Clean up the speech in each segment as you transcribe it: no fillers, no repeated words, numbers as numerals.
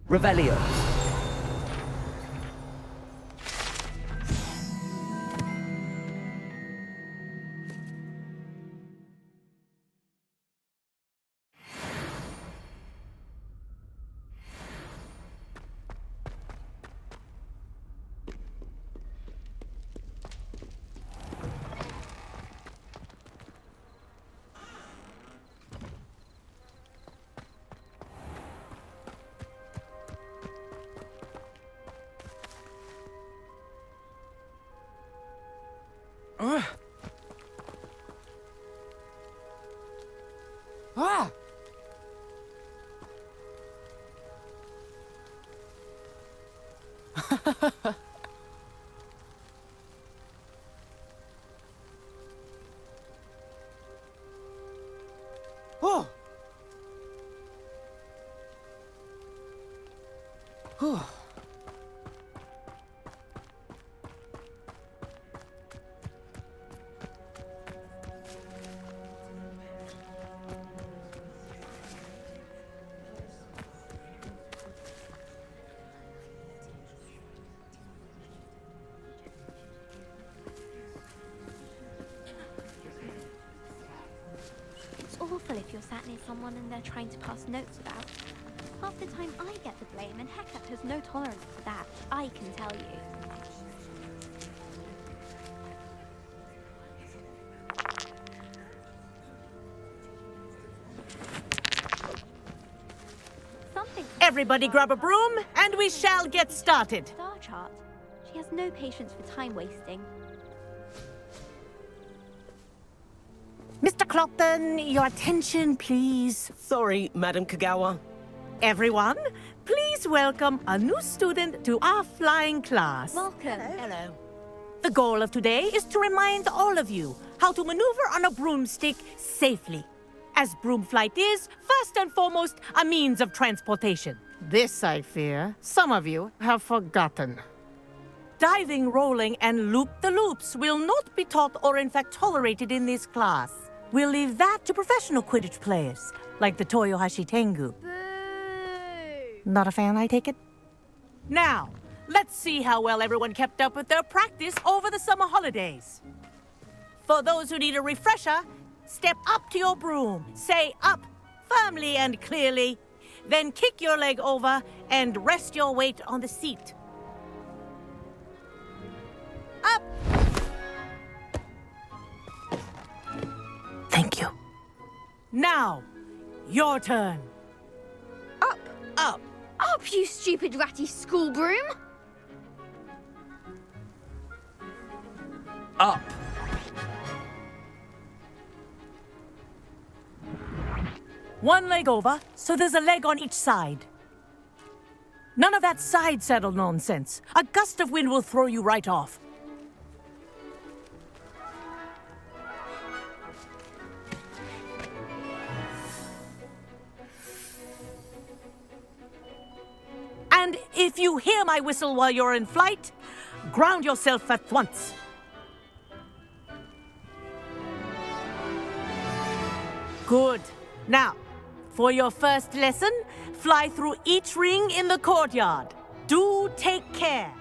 Revelio. Oh! It's awful if you're sat near someone and they're trying to pass notes about. Half the time I get the blame, and Hecate has no tolerance for that, I can tell you. Everybody grab a broom, and we shall get started. Star chart. She has no patience for time wasting. Mr. Clopton, your attention, please. Sorry, Madam Kagawa. Everyone, please welcome a new student to our flying class. Welcome. Hello. The goal of today is to remind all of you how to maneuver on a broomstick safely, as broom flight is, first and foremost, a means of transportation. This, I fear, some of you have forgotten. Diving, rolling, and loop-the-loops will not be taught or in fact tolerated in this class. We'll leave that to professional Quidditch players, like the Toyohashi Tengu. Boo! Not a fan, I take it? Now, let's see how well everyone kept up with their practice over the summer holidays. For those who need a refresher, step up to your broom, say up firmly and clearly, then kick your leg over and rest your weight on the seat. Up! Thank you. Now, your turn. Up! Up. Up, you stupid ratty school broom! Up. One leg over, so there's a leg on each side. None of that side saddle nonsense. A gust of wind will throw you right off. And if you hear my whistle while you're in flight, ground yourself at once. Good. Now, for your first lesson, fly through each ring in the courtyard. Do take care.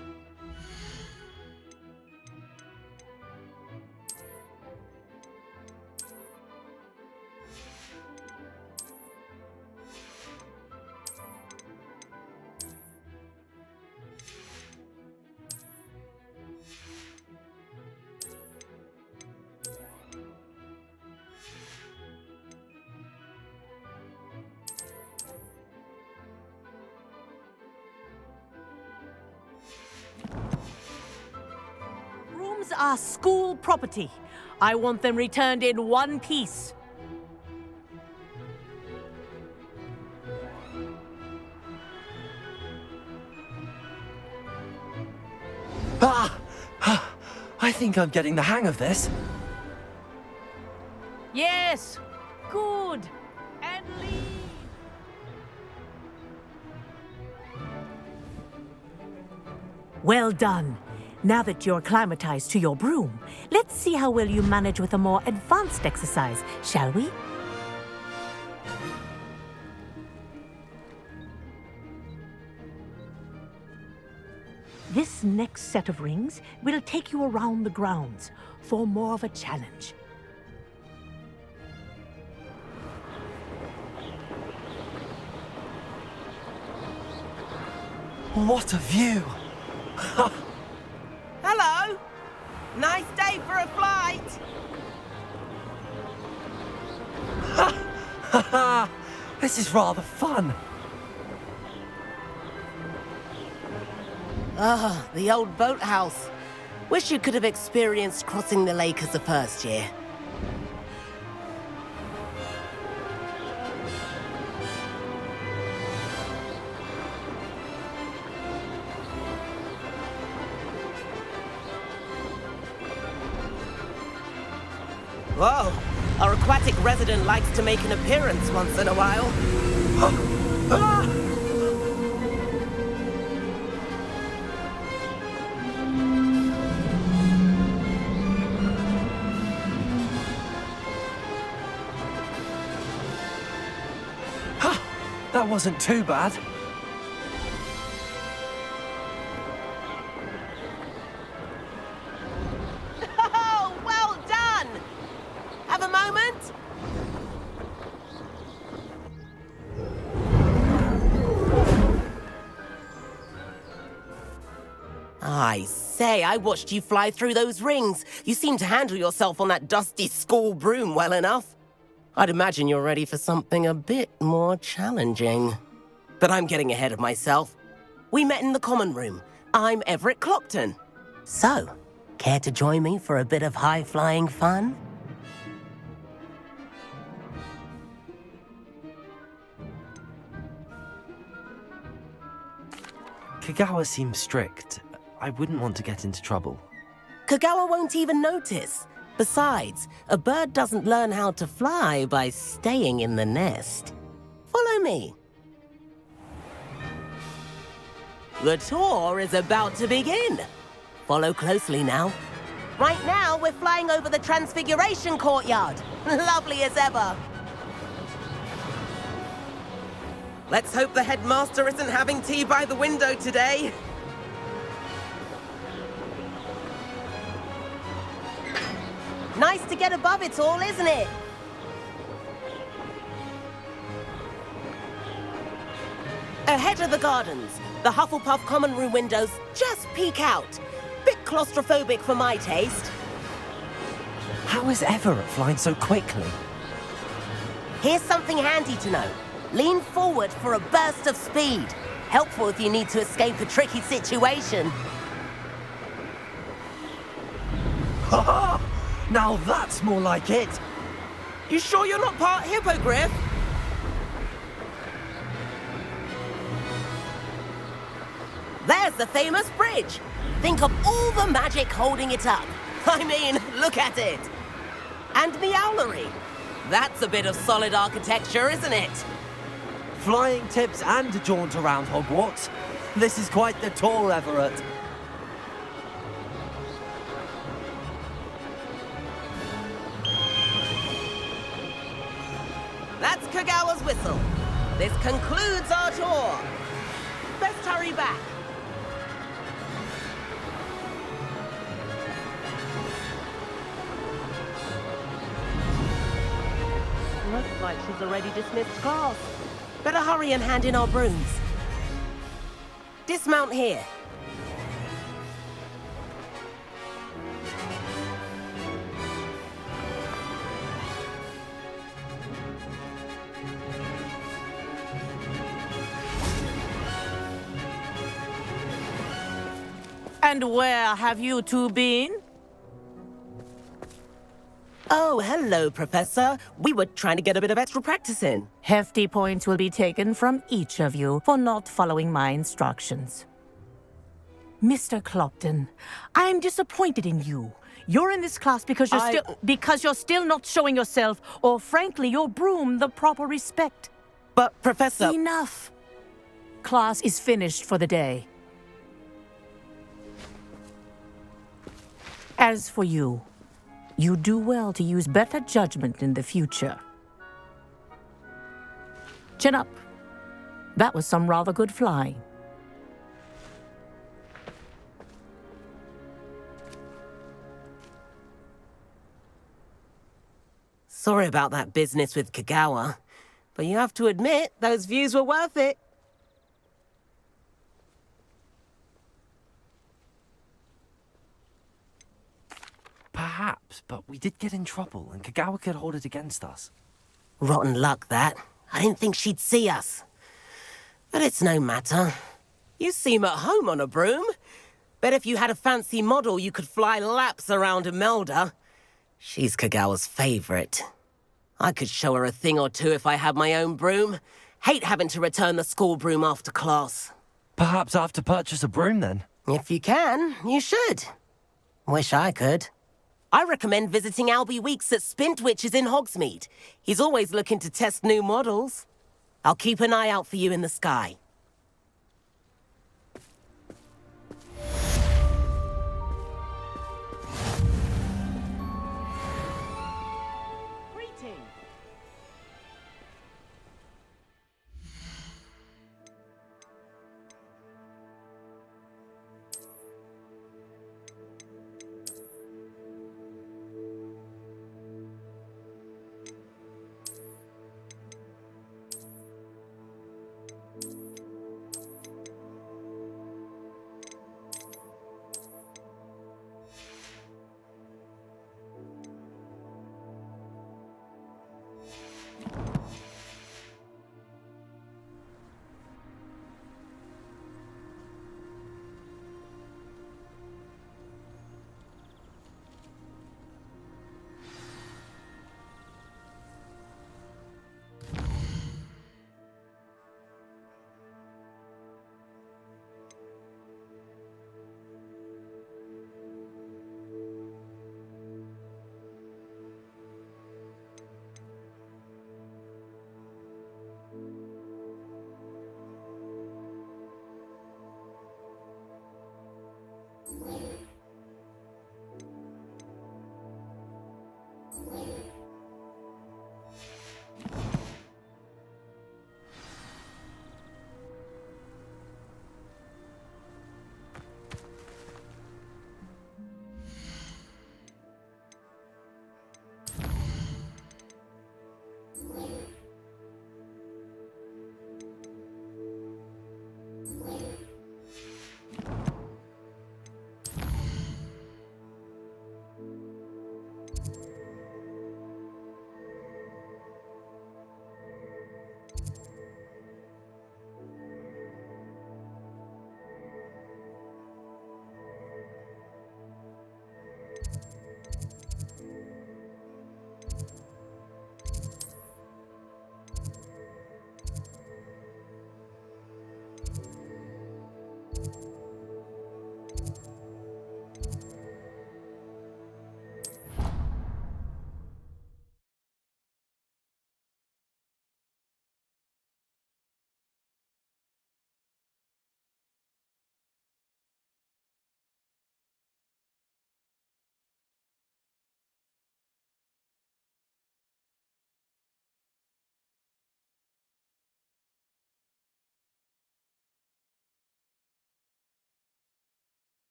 are school property. I want them returned in one piece. I think I'm getting the hang of this. Yes, good. And leave. Well done. Now that you're acclimatized to your broom, let's see how well you manage with a more advanced exercise, shall we? This next set of rings will take you around the grounds for more of a challenge. What a view! Hello! Nice day for a flight! This is rather fun. Ah, the old boathouse. Wish you could have experienced crossing the lake as a first year. Whoa, our aquatic resident likes to make an appearance once in a while. That wasn't too bad. Oh, well done! Have a moment? I say, I watched you fly through those rings. You seem to handle yourself on that dusty school broom well enough. I'd imagine you're ready for something a bit more challenging. But I'm getting ahead of myself. We met in the common room. I'm Everett Clockton. So, care to join me for a bit of high-flying fun? Kagawa seems strict. I wouldn't want to get into trouble. Kagawa won't even notice. Besides, a bird doesn't learn how to fly by staying in the nest. Follow me. The tour is about to begin. Follow closely now. Right now, we're flying over the Transfiguration Courtyard. Lovely as ever. Let's hope the headmaster isn't having tea by the window today. Nice to get above it all, isn't it? Ahead of the gardens, the Hufflepuff common room windows just peek out. Bit claustrophobic for my taste. How is Everett flying so quickly? Here's something handy to know. Lean forward for a burst of speed. Helpful if you need to escape a tricky situation. Ha ha! Now that's more like it! You sure you're not part hippogriff? There's the famous bridge. Think of all the magic holding it up. I mean, look at it. And the owlery. That's a bit of solid architecture, isn't it? Flying tips and a jaunt around Hogwarts. This is quite the tour, Everett. That's Kagawa's whistle. This concludes our tour. Best hurry back. Looks like she's already dismissed class. Better hurry and hand in our brooms. Dismount here. And where have you two been? Oh, hello, Professor. We were trying to get a bit of extra practice in. Hefty points will be taken from each of you for not following my instructions. Mr. Clopton, I'm disappointed in you. You're in this class because you're still not showing yourself, or frankly, your broom the proper respect. But, Professor... Enough. Class is finished for the day. As for you, you do well to use better judgment in the future. Chin up. That was some rather good flying. Sorry about that business with Kagawa, but you have to admit, those views were worth it. Perhaps, but we did get in trouble, and Kagawa could hold it against us. Rotten luck, that. I didn't think she'd see us. But it's no matter. You seem at home on a broom. Bet if you had a fancy model, you could fly laps around Imelda. She's Kagawa's favorite. I could show her a thing or two if I had my own broom. Hate having to return the school broom after class. Perhaps I have to purchase a broom, then? If you can, you should. Wish I could. I recommend visiting Albie Weeks at Spintwitches in Hogsmeade. He's always looking to test new models. I'll keep an eye out for you in the sky.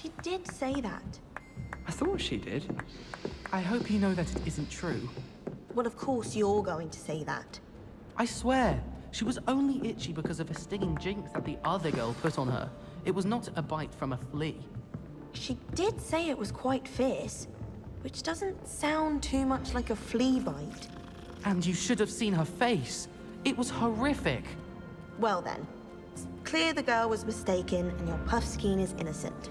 She did say that. I thought she did. I hope you know that it isn't true. Well, of course you're going to say that. I swear, she was only itchy because of a stinging jinx that the other girl put on her. It was not a bite from a flea. She did say it was quite fierce, which doesn't sound too much like a flea bite. And you should have seen her face. It was horrific. Well then, it's clear the girl was mistaken and your Puffskein is innocent.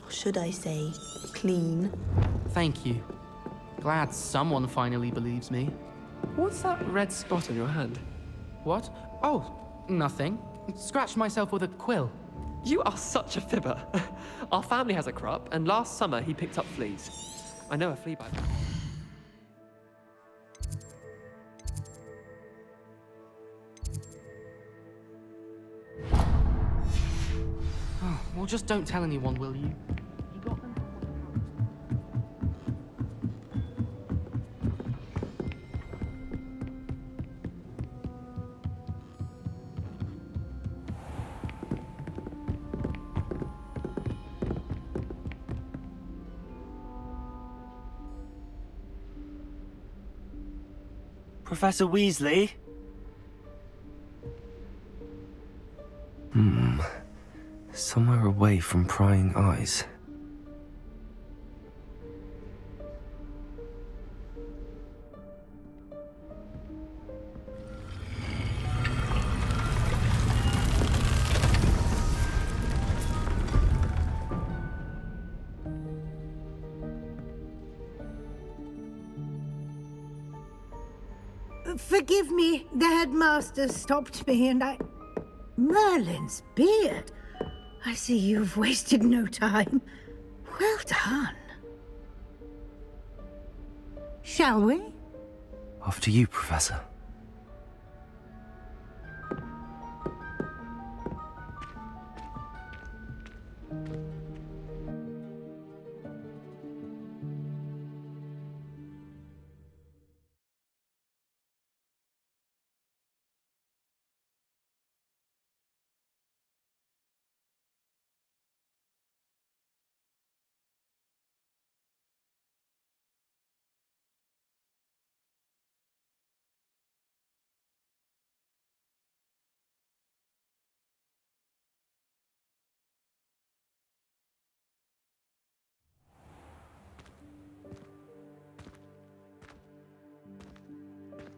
Or should I say, clean? Thank you. Glad someone finally believes me. What's that red spot on your hand? What? Oh, nothing. Scratched myself with a quill. You are such a fibber. Our family has a crop, and last summer he picked up fleas. I know a flea bite. Oh, well, just don't tell anyone, will you? He got them. Professor Weasley? Somewhere away from prying eyes. Forgive me, the headmaster stopped me and I... Merlin's beard. I see you've wasted no time. Well done. Shall we? After you, Professor.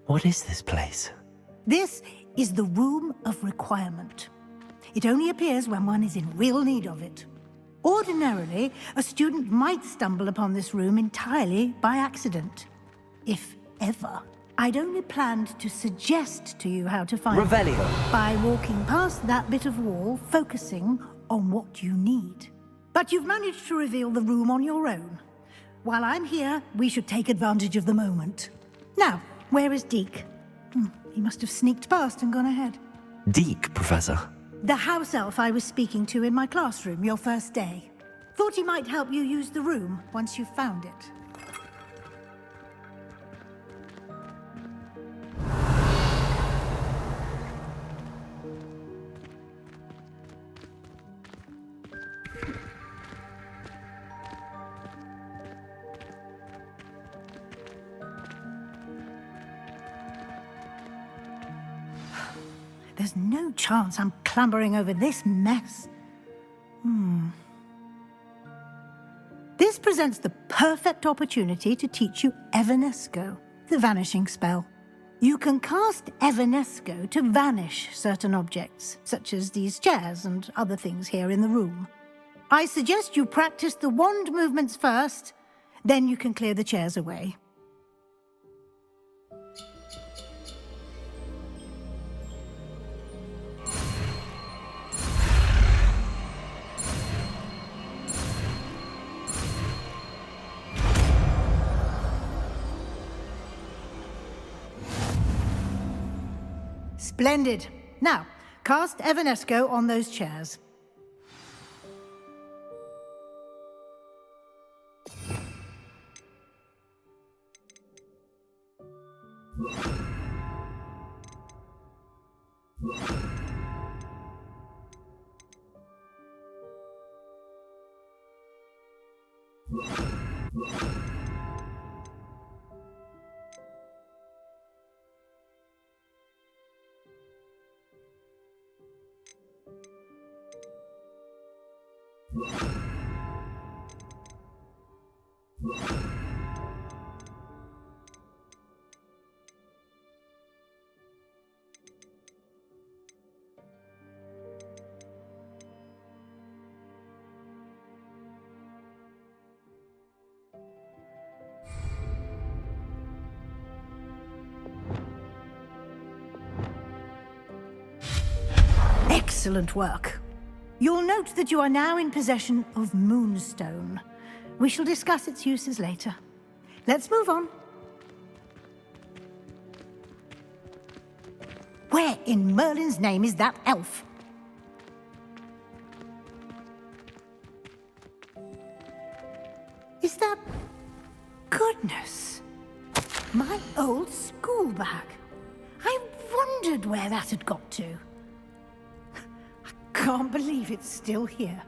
What is this place? This is the Room of Requirement. It only appears when one is in real need of it. Ordinarily, a student might stumble upon this room entirely by accident. If ever. I'd only planned to suggest to you how to find it Revelio. by walking past that bit of wall, focusing on what you need. But you've managed to reveal the room on your own. While I'm here, we should take advantage of the moment. Now, where is Deke? He must have sneaked past and gone ahead. Deke, Professor. The house elf I was speaking to in my classroom your first day. Thought he might help you use the room once you've found it. There's no chance I'm clambering over this mess. This presents the perfect opportunity to teach you Evanesco, the vanishing spell. You can cast Evanesco to vanish certain objects, such as these chairs and other things here in the room. I suggest you practice the wand movements first, then you can clear the chairs away. Splendid. Now, cast Evanesco on those chairs. Excellent work. You'll note that you are now in possession of Moonstone. We shall discuss its uses later. Let's move on. Where in Merlin's name is that elf? Is that... Goodness. My old school bag. I wondered where that had got to. I can't believe it's still here.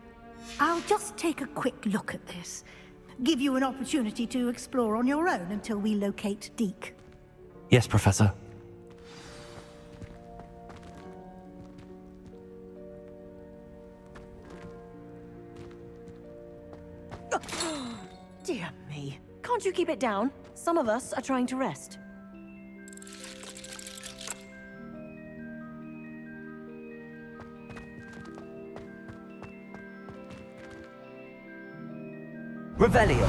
I'll just take a quick look at this. Give you an opportunity to explore on your own until we locate Deke. Yes, Professor. Dear me. Can't you keep it down? Some of us are trying to rest. Revelio.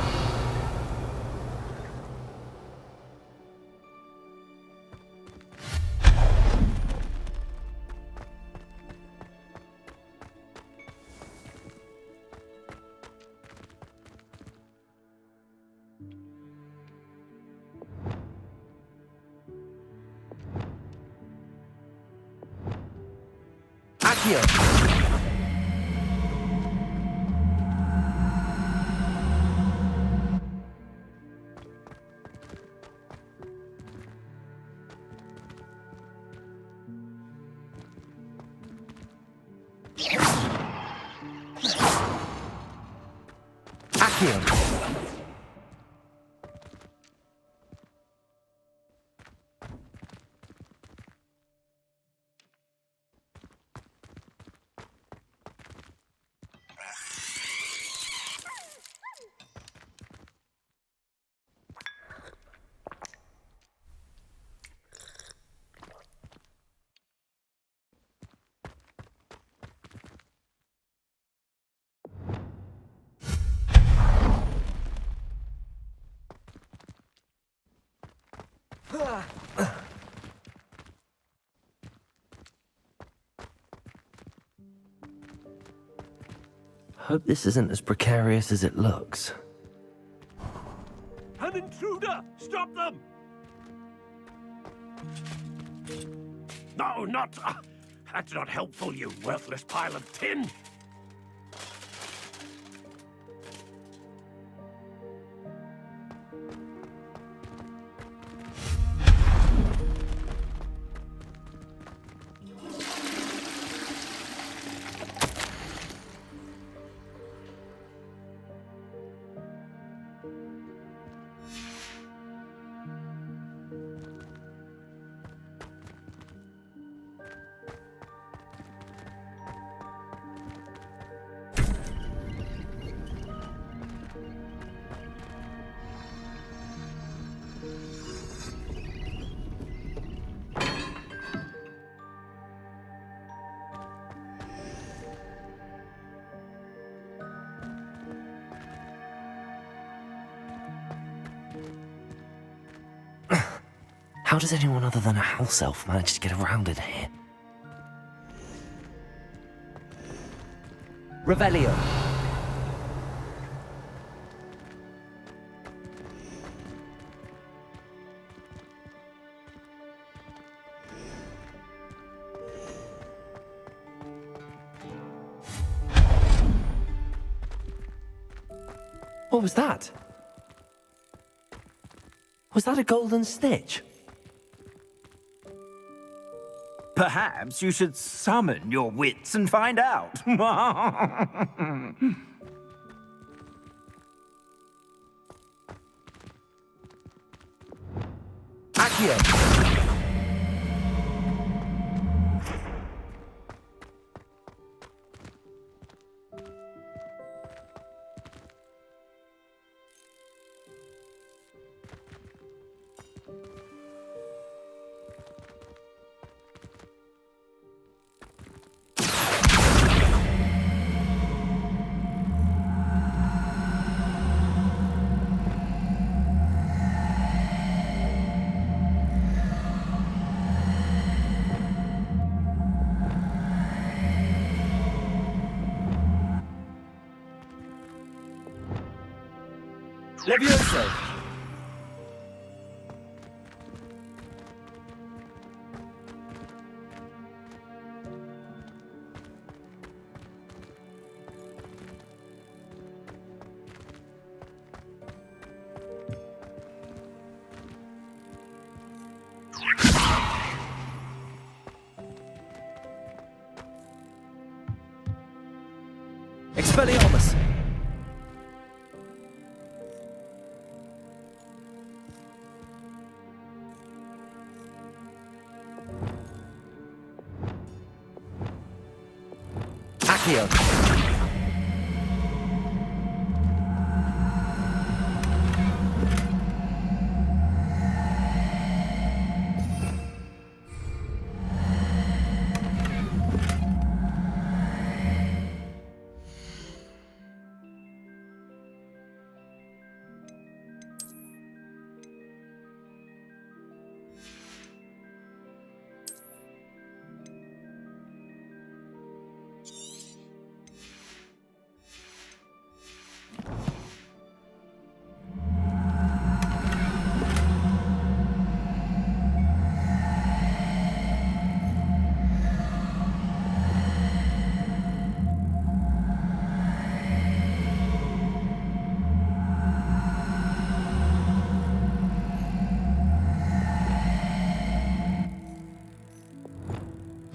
Accio. Accio. Hope this isn't as precarious as it looks. An intruder! Stop them! No, not... that's not helpful, you worthless pile of tin! How does anyone other than a house elf manage to get around in here? Revelio. What was that? Was that a golden snitch? Perhaps you should summon your wits and find out. Accio. Levioso! Expelliarmus! Accio!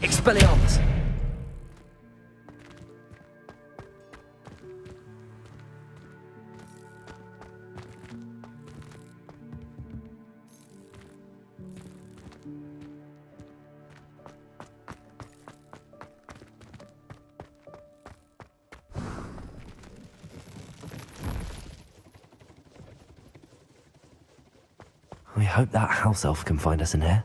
Expelliarmus! We hope that house elf can find us in here.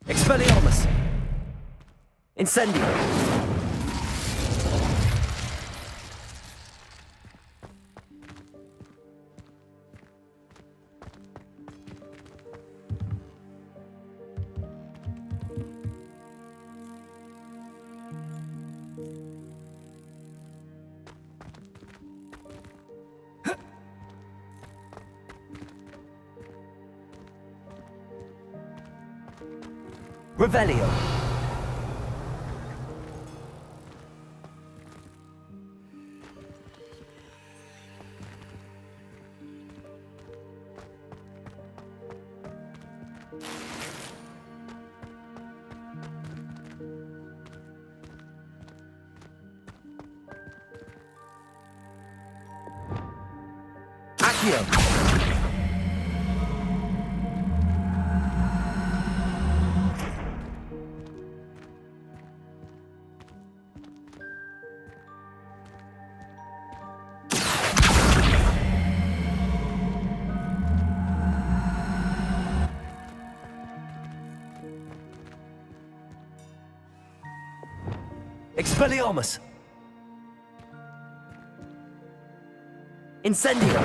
Expelliarmus! Incendio! Revelio! Accio! Expelliarmus! Incendio!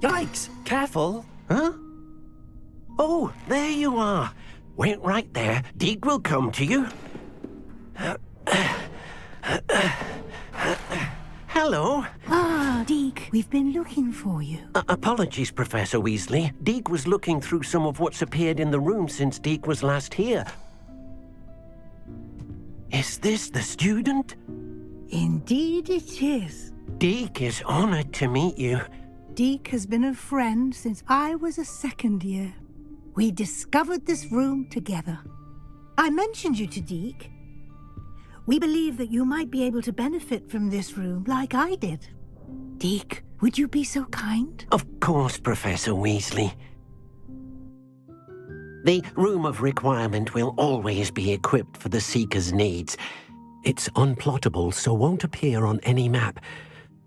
Yikes! Careful! Huh? Oh, there you are. Wait right there. Deek will come to you. Hello. Ah, Deke, we've been looking for you. Apologies, Professor Weasley. Deke was looking through some of what's appeared in the room since Deke was last here. Is this the student? Indeed it is. Deke is honored to meet you. Deke has been a friend since I was a second year. We discovered this room together. I mentioned you to Deke. We believe that you might be able to benefit from this room like I did. Deke, would you be so kind? Of course, Professor Weasley. The Room of Requirement will always be equipped for the Seeker's needs. It's unplottable, so won't appear on any map.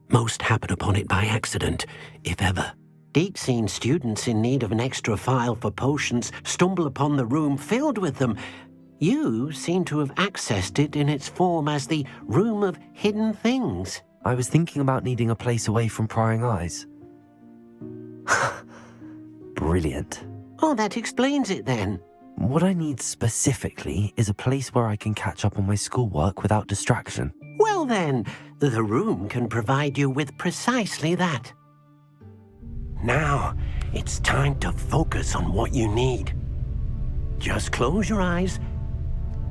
Most happen upon it by accident, if ever. Deke's seen students in need of an extra file for potions stumble upon the room filled with them. You seem to have accessed it in its form as the Room of Hidden Things. I was thinking about needing a place away from prying eyes. Brilliant. Oh, that explains it then. What I need specifically is a place where I can catch up on my schoolwork without distraction. Well then, the room can provide you with precisely that. Now, it's time to focus on what you need. Just close your eyes.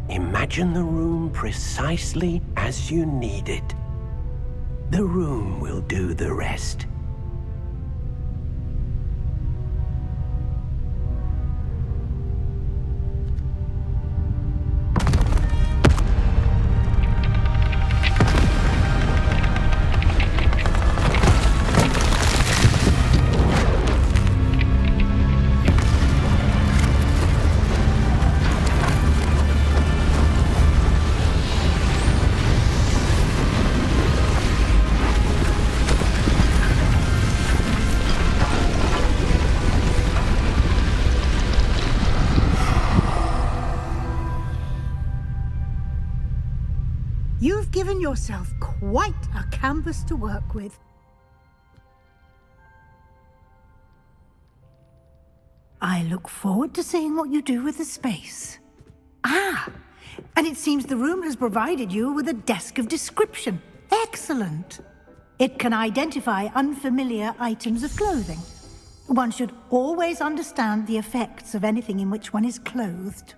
Imagine the room precisely as you need it. The room will do the rest. You've given yourself quite a canvas to work with. I look forward to seeing what you do with the space. Ah, and it seems the room has provided you with a desk of description. Excellent. It can identify unfamiliar items of clothing. One should always understand the effects of anything in which one is clothed.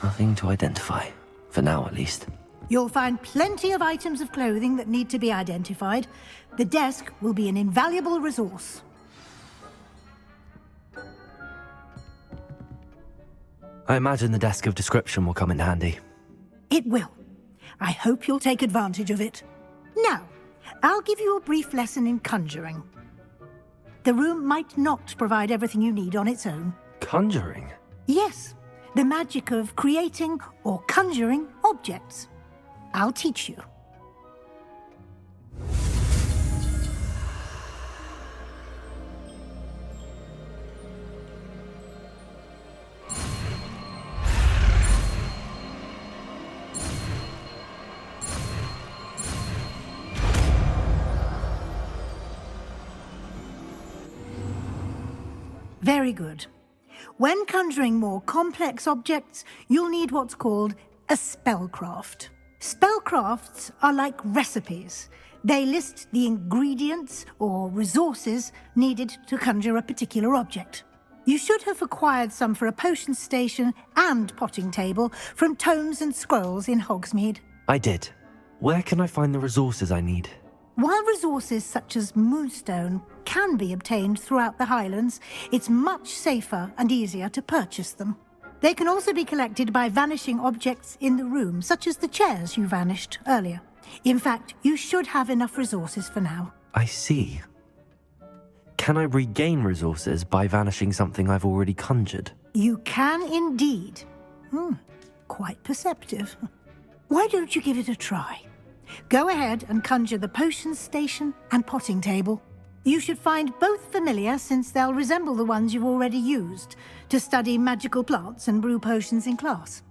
Nothing to identify. For now, at least. You'll find plenty of items of clothing that need to be identified. The desk will be an invaluable resource. I imagine the desk of description will come in handy. It will. I hope you'll take advantage of it. Now, I'll give you a brief lesson in conjuring. The room might not provide everything you need on its own. Conjuring? Yes, the magic of creating or conjuring objects. I'll teach you. Very good. When conjuring more complex objects, you'll need what's called a spellcraft. Spellcrafts are like recipes. They list the ingredients or resources needed to conjure a particular object. You should have acquired some for a potion station and potting table from tomes and scrolls in Hogsmeade. I did. Where can I find the resources I need? While resources such as moonstone can be obtained throughout the Highlands, it's much safer and easier to purchase them. They can also be collected by vanishing objects in the room, such as the chairs you vanished earlier. In fact, you should have enough resources for now. I see. Can I regain resources by vanishing something I've already conjured? You can indeed. Quite perceptive. Why don't you give it a try? Go ahead and conjure the potion station and potting table. You should find both familiar, since they'll resemble the ones you've already used to study magical plants and brew potions in class.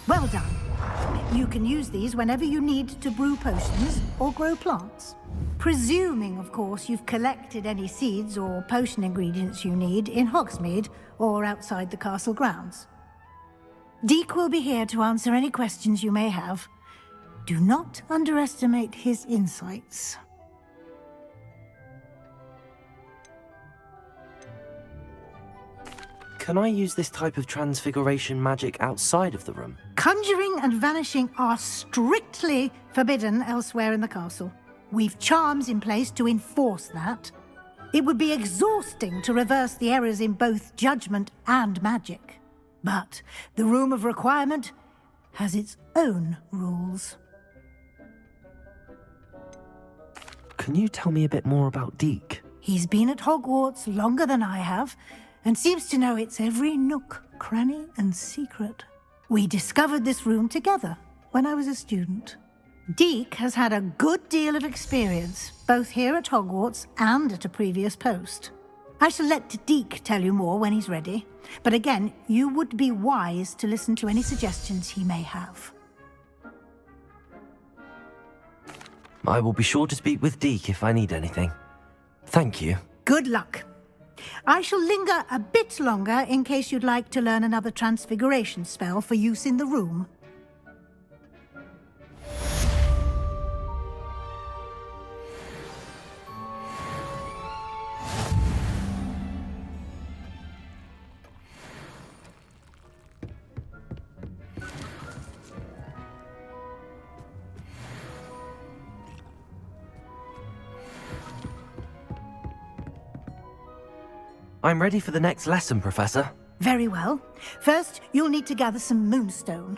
Well done. You can use these whenever you need to brew potions or grow plants. Presuming, of course, you've collected any seeds or potion ingredients you need in Hogsmeade or outside the castle grounds. Deek will be here to answer any questions you may have. Do not underestimate his insights. Can I use this type of transfiguration magic outside of the room? Conjuring and vanishing are strictly forbidden elsewhere in the castle. We've charms in place to enforce that. It would be exhausting to reverse the errors in both judgment and magic. But the Room of Requirement has its own rules. Can you tell me a bit more about Deek? He's been at Hogwarts longer than I have, and seems to know its every nook, cranny, and secret. We discovered this room together when I was a student. Deek has had a good deal of experience, both here at Hogwarts and at a previous post. I shall let Deek tell you more when he's ready, but again, you would be wise to listen to any suggestions he may have. I will be sure to speak with Deek if I need anything. Thank you. Good luck. I shall linger a bit longer in case you'd like to learn another transfiguration spell for use in the room. I'm ready for the next lesson, Professor. Very well. First, you'll need to gather some moonstone.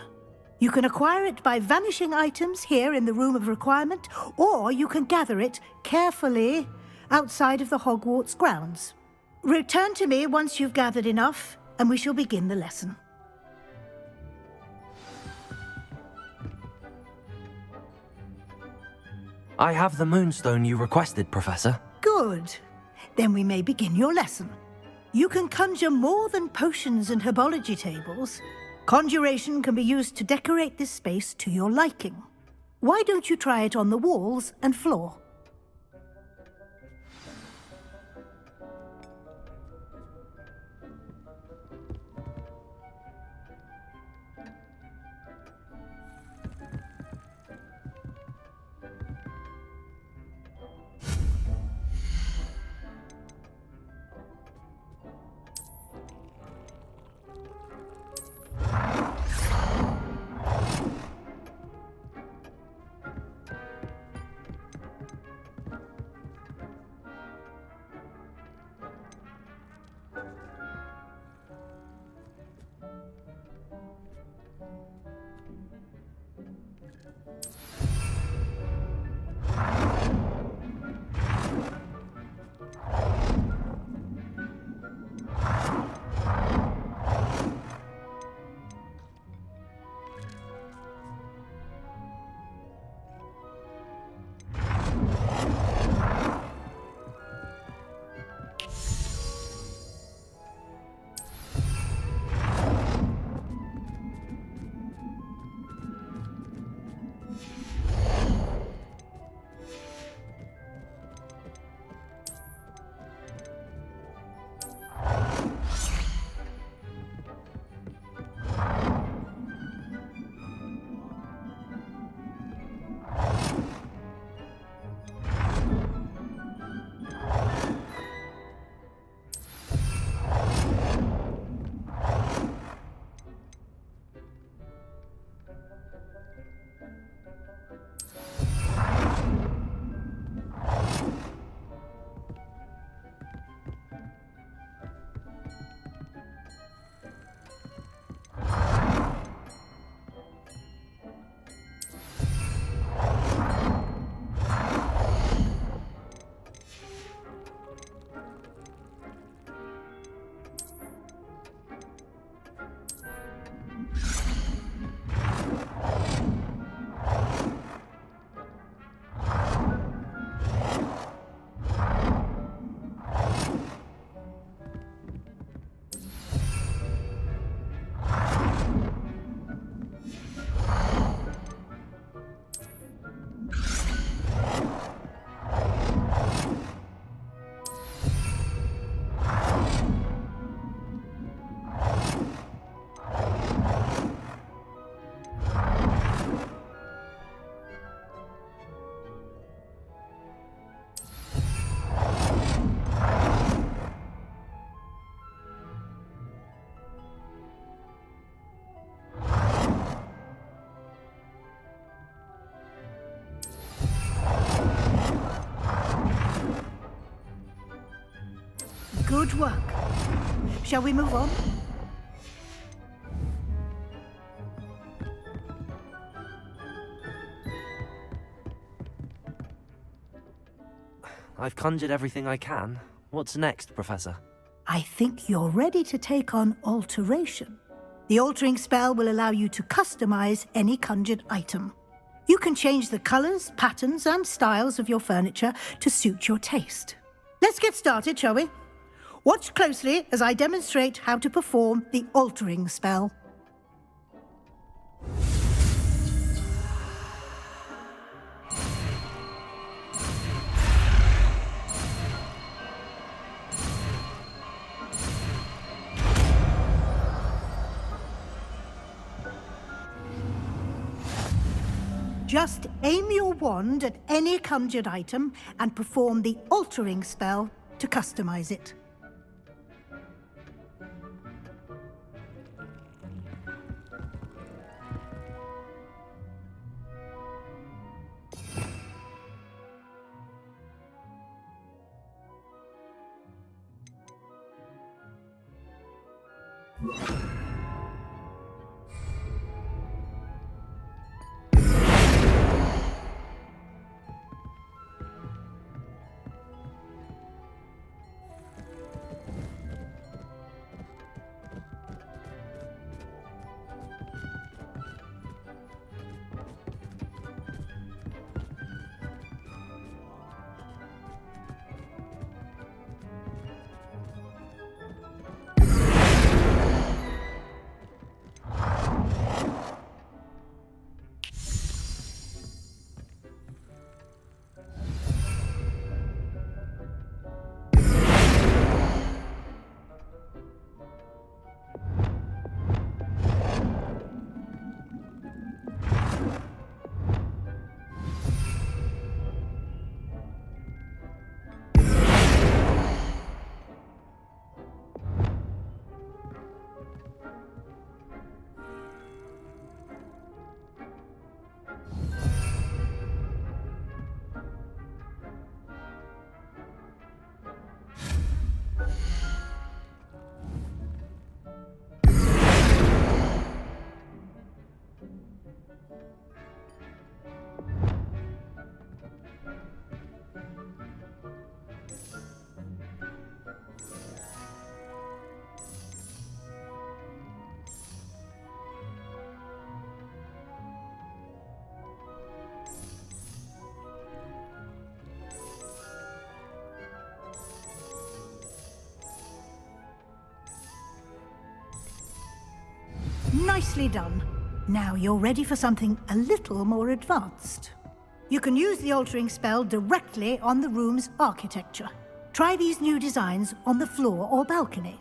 You can acquire it by vanishing items here in the Room of Requirement, or you can gather it carefully outside of the Hogwarts grounds. Return to me once you've gathered enough, and we shall begin the lesson. I have the moonstone you requested, Professor. Good. Then we may begin your lesson. You can conjure more than potions and herbology tables. Conjuration can be used to decorate this space to your liking. Why don't you try it on the walls and floor? Good work. Shall we move on? I've conjured everything I can. What's next, Professor? I think you're ready to take on alteration. The altering spell will allow you to customize any conjured item. You can change the colors, patterns, and styles of your furniture to suit your taste. Let's get started, shall we? Watch closely as I demonstrate how to perform the altering spell. Just aim your wand at any conjured item and perform the altering spell to customize it. Nicely done. Now you're ready for something a little more advanced. You can use the altering spell directly on the room's architecture. Try these new designs on the floor or balcony.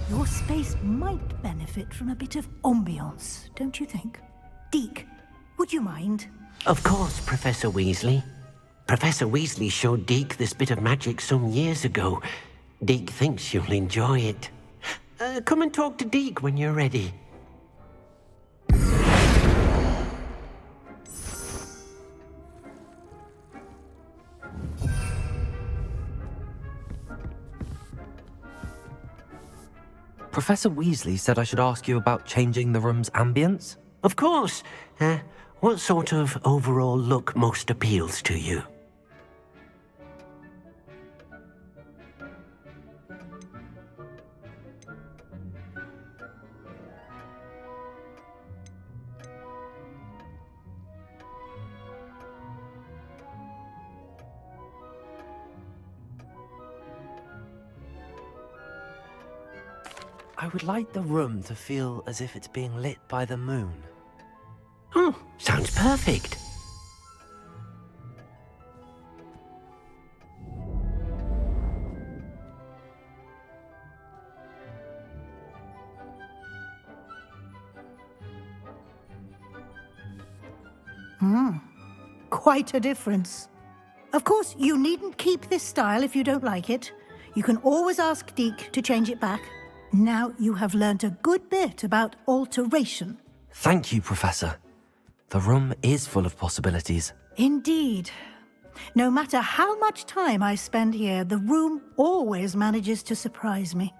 Your space might benefit from a bit of ambiance, don't you think? Deke, would you mind? Of course, Professor Weasley. Professor Weasley showed Deke this bit of magic some years ago. Deke thinks you'll enjoy it. Come and talk to Deke when you're ready. Professor Weasley said I should ask you about changing the room's ambience? Of course. What sort of overall look most appeals to you? I would like the room to feel as if it's being lit by the moon. Oh, sounds perfect. Quite a difference. Of course, you needn't keep this style if you don't like it. You can always ask Deke to change it back. Now you have learnt a good bit about alteration. Thank you, Professor. The room is full of possibilities. Indeed. No matter how much time I spend here, the room always manages to surprise me.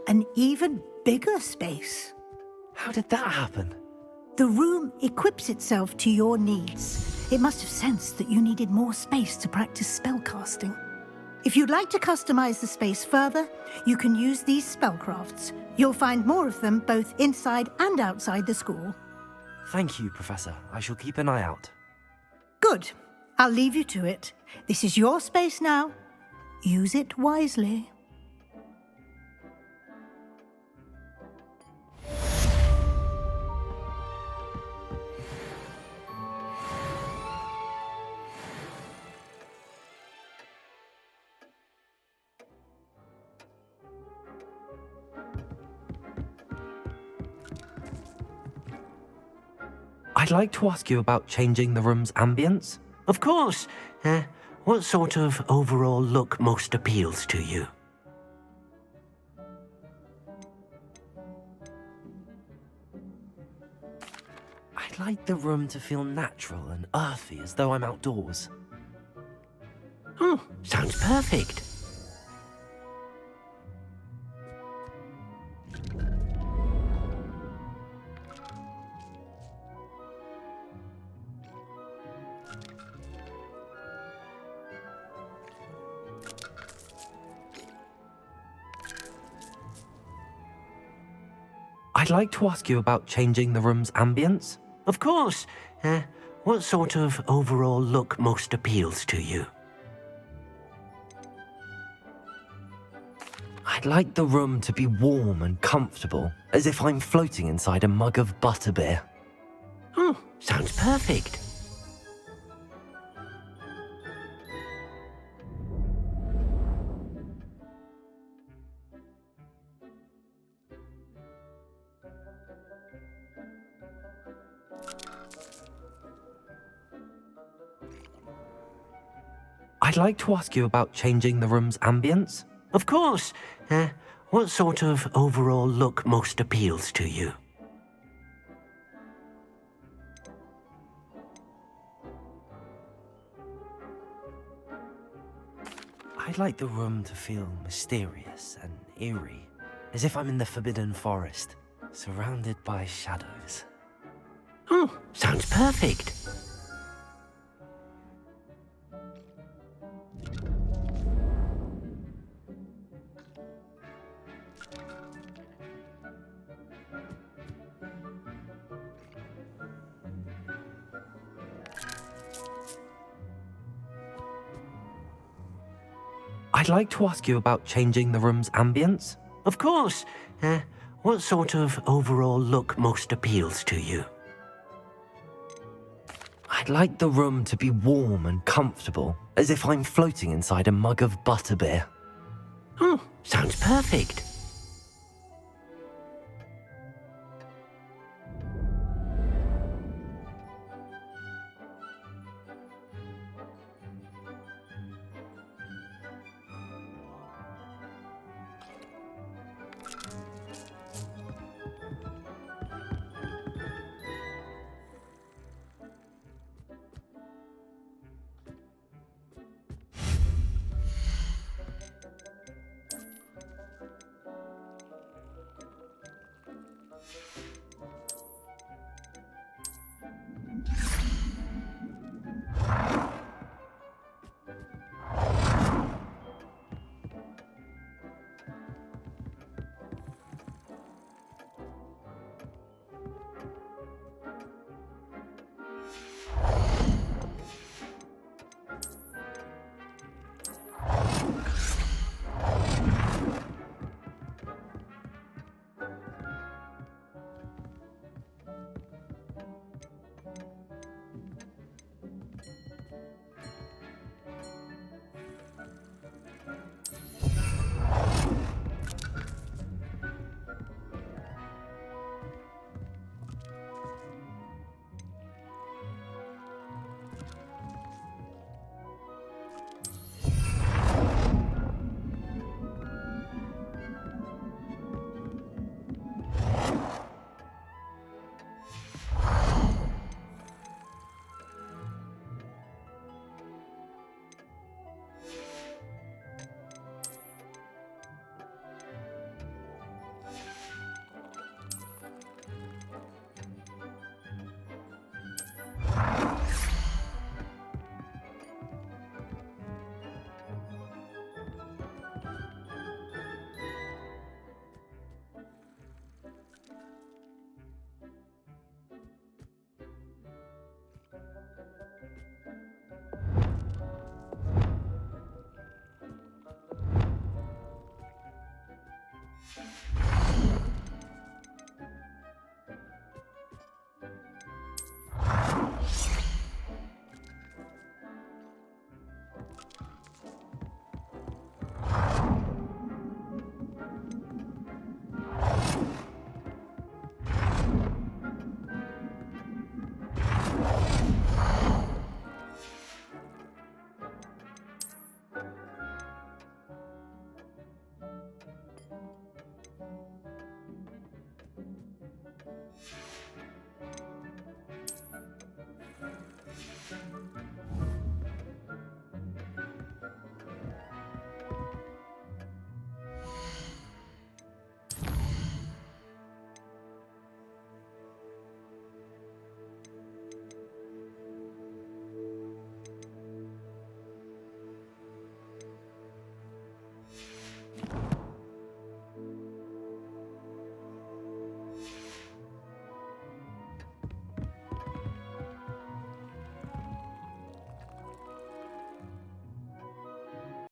An even bigger space. How did that happen? The room equips itself to your needs. It must have sensed that you needed more space to practice spellcasting. If you'd like to customize the space further, you can use these spellcrafts. You'll find more of them both inside and outside the school. Thank you, Professor. I shall keep an eye out. Good. I'll leave you to it. This is your space now. Use it wisely. I'd like to ask you about changing the room's ambience. Of course. What sort of overall look most appeals to you? I'd like the room to feel natural and earthy, as though I'm outdoors. Oh, sounds perfect. I'd like to ask you about changing the room's ambience. Of course. What sort of overall look most appeals to you? I'd like the room to be warm and comfortable, as if I'm floating inside a mug of butterbeer. Oh, sounds perfect. I'd I'd like to ask you about changing the room's ambience. Of course. What sort of overall look most appeals to you? I'd like the room to feel mysterious and eerie, as if I'm in the Forbidden Forest, surrounded by shadows. Oh, sounds perfect. I'd like to ask you about changing the room's ambience. Of course. What sort of overall look most appeals to you? I'd like the room to be warm and comfortable, as if I'm floating inside a mug of butterbeer. Oh, sounds perfect.